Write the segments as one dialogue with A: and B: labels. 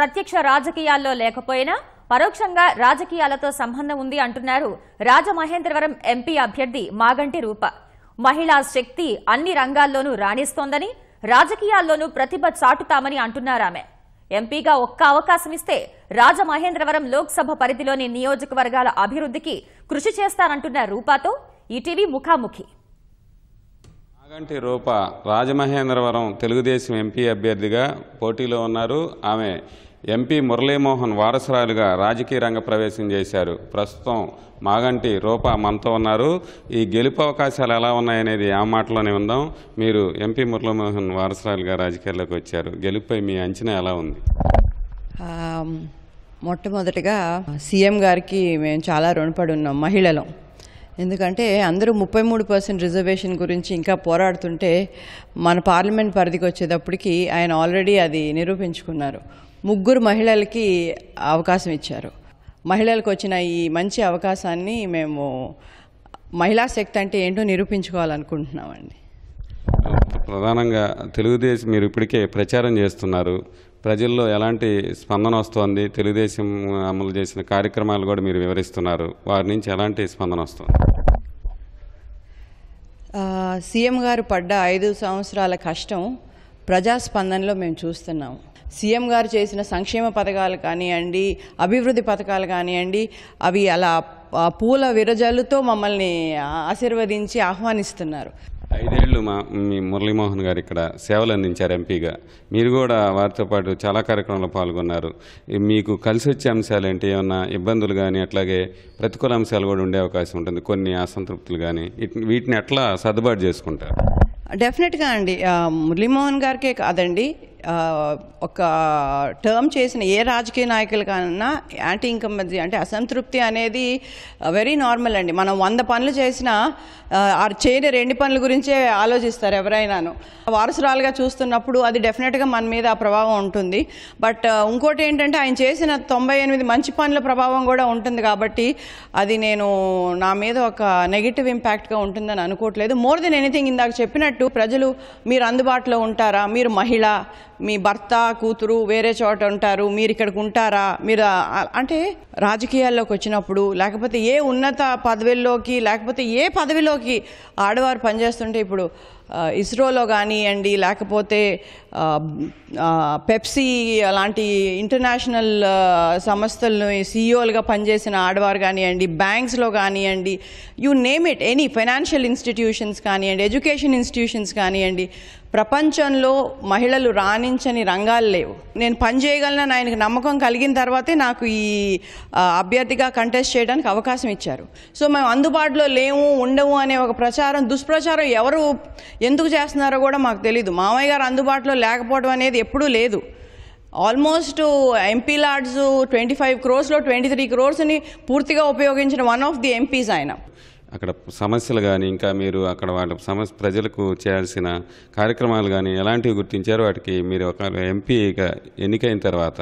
A: ప్రత్యక్ష రాజకీయాల్లో లేకపోయినా పరోక్షంగా రాజకీయాలతో సంబంధం ఉంది అంటున్నారు రాజమహేంద్రవరం ఎంపీ అభ్యర్థి మాగంటి రూప. మహిళా శక్తి అన్ని రంగాల్లోనూ రాణిస్తోందని, రాజకీయాల్లోనూ ప్రతిభ చాటుతామని అంటున్నారామె. ఎంపీగా ఒక్క అవకాశం ఇస్తే రాజమహేంద్రవరం లోక్సభ పరిధిలోని నియోజకవర్గాల అభివృద్ధికి కృషి చేస్తానంటున్న రూపాతో ఈటీవీ ముఖాముఖి.
B: మాగంటి రూప రాజమహేంద్రవరం తెలుగుదేశం ఎంపీ అభ్యర్థిగా పోటీలో ఉన్నారు. ఆమె ఎంపీ మురళీమోహన్ వారసురాలుగా రాజకీయ రంగ ప్రవేశం చేశారు. ప్రస్తుతం మాగంటి రూప మనతో ఉన్నారు. ఈ గెలుపు అవకాశాలు ఎలా ఉన్నాయనేది ఆ మాటలోనే ఉందాం. మీరు ఎంపీ మురళీమోహన్ వారసురాలుగా రాజకీయాల్లోకి వచ్చారు. గెలుపుపై మీ అంచనా ఎలా ఉంది?
C: మొట్టమొదటిగా సీఎం గారికి మేము చాలా రుణపడి ఉన్నాం మహిళలం. ఎందుకంటే అందరూ 33% రిజర్వేషన్ గురించి ఇంకా పోరాడుతుంటే మన పార్లమెంట్ పరిధికి వచ్చేటప్పటికి ఆయన ఆల్రెడీ అది నిరూపించుకున్నారు. 3 మహిళలకి అవకాశం ఇచ్చారు. మహిళలకు వచ్చిన ఈ మంచి అవకాశాన్ని మేము మహిళా శక్తి అంటే ఏంటో నిరూపించుకోవాలనుకుంటున్నామండి.
B: ప్రధానంగా తెలుగుదేశం మీరు ఇప్పటికే ప్రచారం చేస్తున్నారు. ప్రజల్లో ఎలాంటి స్పందన వస్తోంది? తెలుగుదేశం అమలు చేసిన కార్యక్రమాలు కూడా మీరు వివరిస్తున్నారు. వారి నుంచి ఎలాంటి స్పందన వస్తుంది?
C: సీఎం గారు పడ్డ 5 సంవత్సరాల కష్టం ప్రజాస్పందనలో మేము చూస్తున్నాము. సీఎం గారు చేసిన సంక్షేమ పథకాలు కానివ్వండి, అభివృద్ధి పథకాలు కానివ్వండి, అవి అలా పూల విరజల్లుతో మమ్మల్ని ఆశీర్వదించి ఆహ్వానిస్తున్నారు.
B: 5 ఏళ్ళు మీ మురళీమోహన్ గారు ఇక్కడ సేవలు అందించారు ఎంపీగా. మీరు కూడా వారితో పాటు చాలా కార్యక్రమాల్లో పాల్గొన్నారు. మీకు కలిసి వచ్చే అంశాలు ఏంటి? ఏమన్నా ఇబ్బందులు కానీ అట్లాగే ప్రతికూల అంశాలు కూడా ఉండే అవకాశం ఉంటుంది, కొన్ని అసంతృప్తులు కానీ, వీటిని ఎట్లా సర్దుబాటు చేసుకుంటారు?
C: డెఫినెట్గా అండి. మురళీమోహన్ గారికే కాదండి, ఒక టర్మ్ చేసిన ఏ రాజకీయ నాయకుల కన్నా యాంటీ ఇన్కంబెన్సీ అంటే అసంతృప్తి అనేది వెరీ నార్మల్ అండి. మనం 100 పనులు చేసినా చేయని 2 పనుల గురించే ఆలోచిస్తారు ఎవరైనాను. వారసురాలుగా చూస్తున్నప్పుడు అది డెఫినెట్గా మన మీద ఆ ప్రభావం ఉంటుంది. బట్ ఇంకోటి ఏంటంటే ఆయన చేసిన 98 మంచి పనుల ప్రభావం కూడా ఉంటుంది. కాబట్టి అది నేను నా మీద ఒక నెగిటివ్ ఇంపాక్ట్గా ఉంటుందని అనుకోవట్లేదు. మోర్ దెన్ ఎనీథింగ్ ఇందాక చెప్పినట్టు ప్రజలు మీరు అందుబాటులో ఉంటారా, మీరు మహిళ, మీ భర్త కూతురు వేరే చోట ఉంటారు, మీరు ఇక్కడికి ఉంటారా, మీరు అంటే రాజకీయాల్లోకి వచ్చినప్పుడు లేకపోతే ఏ ఉన్నత పదవుల్లోకి లేకపోతే ఏ పదవిలోకి ఆడవారు పనిచేస్తుంటే ఇప్పుడు ఇస్రోలో కానివ్వండి, లేకపోతే పెప్సీ అలాంటి ఇంటర్నేషనల్ సంస్థలను సీఈఓలుగా పనిచేసిన ఆడవారు కానివ్వండి, బ్యాంక్స్లో కానివ్వండి, you name it, any financial institutions కానివ్వండి, ఎడ్యుకేషన్ ఇన్స్టిట్యూషన్స్ కానివ్వండి, ప్రపంచంలో మహిళలు రాణించని రంగాలు లేవు. నేను పని చేయగలనని ఆయనకు నమ్మకం కలిగిన తర్వాతే నాకు ఈ అభ్యర్థిగా కంటెస్ట్ చేయడానికి అవకాశం ఇచ్చారు. సో మేము అందుబాటులో లేవు, ఉండవు అనే ఒక ప్రచారం, దుష్ప్రచారం ఎవరు ఎందుకు చేస్తున్నారో కూడా మాకు తెలీదు. మామయ్య గారు అందుబాటులో లేకపోవడం అనేది ఎప్పుడూ లేదు. Almost MP LADS 25 crores 23 crores పూర్తిగా ఉపయోగించిన వన్ ఆఫ్ ది ఎంపీస్ ఆయన.
B: అక్కడ సమస్యలు కానీ ఇంకా మీరు అక్కడ వాళ్ళ సమస్య ప్రజలకు చేయాల్సిన కార్యక్రమాలు కానీ ఎలాంటివి గుర్తించారో వాటికి మీరు ఒక ఎంపీగా ఎన్నికైన తర్వాత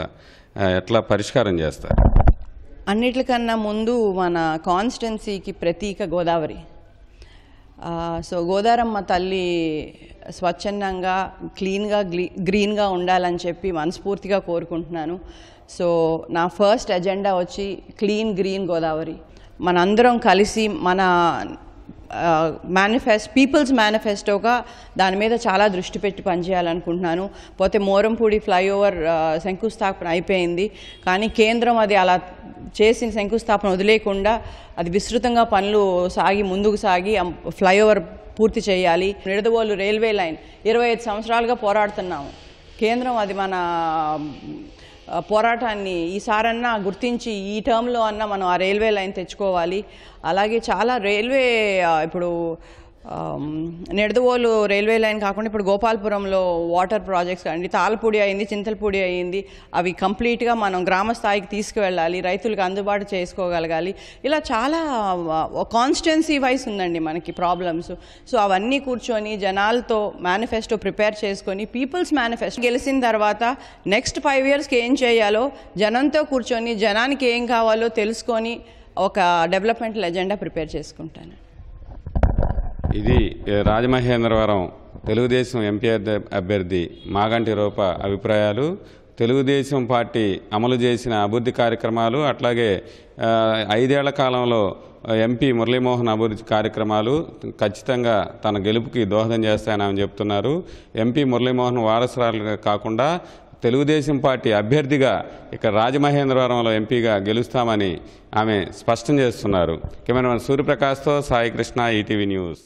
B: ఎట్లా పరిష్కారం చేస్తారు?
C: అన్నిటికన్నా ముందు మన కాన్స్టిట్యున్సీకి ప్రతీక గోదావరి. సో గోదారమ్మ తల్లి స్వచ్ఛందంగా క్లీన్గా గ్రీన్గా ఉండాలని చెప్పి మనస్ఫూర్తిగా కోరుకుంటున్నాను. సో నా ఫస్ట్ ఎజెండా వచ్చి క్లీన్ గ్రీన్ గోదావరి. మనందరం కలిసి మన పీపుల్స్ మేనిఫెస్టోగా దాని మీద చాలా దృష్టి పెట్టి పనిచేయాలనుకుంటున్నాను. పోతే మోరంపూడి ఫ్లైఓవర్ శంకుస్థాపన అయిపోయింది, కానీ కేంద్రం అది అలా చేసిన శంకుస్థాపన వదిలేకుండా అది విస్తృతంగా పనులు ముందుకు సాగి ఫ్లైఓవర్ పూర్తి చేయాలి. నిడదవోలు రైల్వే లైన్ 25 సంవత్సరాలుగా పోరాడుతున్నాము. కేంద్రం అది మన పోరాటాన్ని ఈసారన్నా గుర్తించి ఈ టర్మ్లో అన్నా మనం ఆ రైల్వే లైన్ తెచ్చుకోవాలి. అలాగే చాలా రైల్వే ఇప్పుడు నిడదవోలు రైల్వే లైన్ కాకుండా ఇప్పుడు గోపాలపురంలో వాటర్ ప్రాజెక్ట్స్ కానీ తాళపూడి అయింది, చింతలపూడి అయింది, అవి కంప్లీట్గా మనం గ్రామ స్థాయికి తీసుకువెళ్ళాలి, రైతులకు అందుబాటు చేసుకోగలగాలి. ఇలా చాలా కాన్స్టిట్యున్సీ వైజ్ ఉందండి మనకి ప్రాబ్లమ్స్. సో అవన్నీ కూర్చొని జనాలతో మేనిఫెస్టో ప్రిపేర్ చేసుకొని పీపుల్స్ మేనిఫెస్టో గెలిచిన తర్వాత నెక్స్ట్ 5 yearsకి ఏం చేయాలో జనంతో కూర్చొని జనానికి ఏం కావాలో తెలుసుకొని ఒక డెవలప్మెంటల్ ఎజెండా ప్రిపేర్ చేసుకుంటాను.
B: ఇది రాజమహేంద్రవరం తెలుగుదేశం ఎంపీ అభ్యర్థి మాగంటి రూప అభిప్రాయాలు. తెలుగుదేశం పార్టీ అమలు చేసిన అభివృద్ధి కార్యక్రమాలు, అట్లాగే 5 ఏళ్ల కాలంలో ఎంపీ మురళీమోహన్ అభివృద్ధి కార్యక్రమాలు ఖచ్చితంగా తన గెలుపుకి దోహదం చేస్తాయని ఆమె చెప్తున్నారు. ఎంపీ మురళీమోహన్ వారసురాలుగా కాకుండా తెలుగుదేశం పార్టీ అభ్యర్థిగా ఇక్కడ రాజమహేంద్రవరంలో ఎంపీగా గెలుస్తామని ఆమె స్పష్టం చేస్తున్నారు. కెమెరామెన్ సూర్యప్రకాష్తో సాయి కృష్ణ, ఈటీవీ న్యూస్.